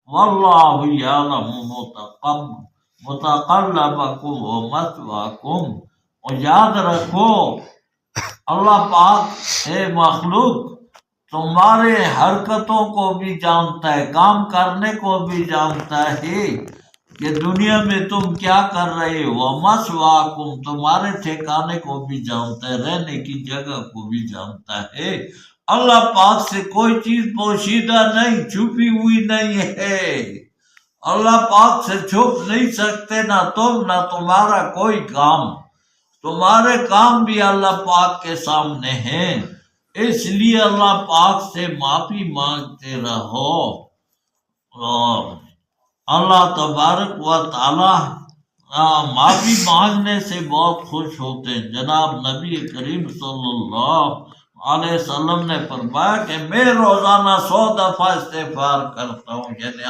واللہ یعلم متقلبکم ومثواکم۔ اور یاد رکھو اللہ پاک اے مخلوق تمہارے حرکتوں کو بھی جانتا ہے، کام کرنے کو بھی جانتا ہے کہ دنیا میں تم کیا کر رہے ہو، ومثواکم تمہارے ٹھکانے کو بھی جانتا ہے، رہنے کی جگہ کو بھی جانتا ہے۔ اللہ پاک سے کوئی چیز پوشیدہ نہیں، چھپی ہوئی نہیں ہے۔ اللہ پاک سے چھپ نہیں سکتے نہ تم نہ تمہارا کوئی کام، تمہارے کام بھی اللہ پاک کے سامنے ہیں۔ اس لیے اللہ پاک سے معافی مانگتے رہو، اور اللہ تبارک و تعالی معافی مانگنے سے بہت خوش ہوتے ہیں۔ جناب نبی کریم صلی اللہ علیہ وسلم نے فرمایا کہ میں روزانہ 100 دفعہ استغفار کرتا ہوں، یعنی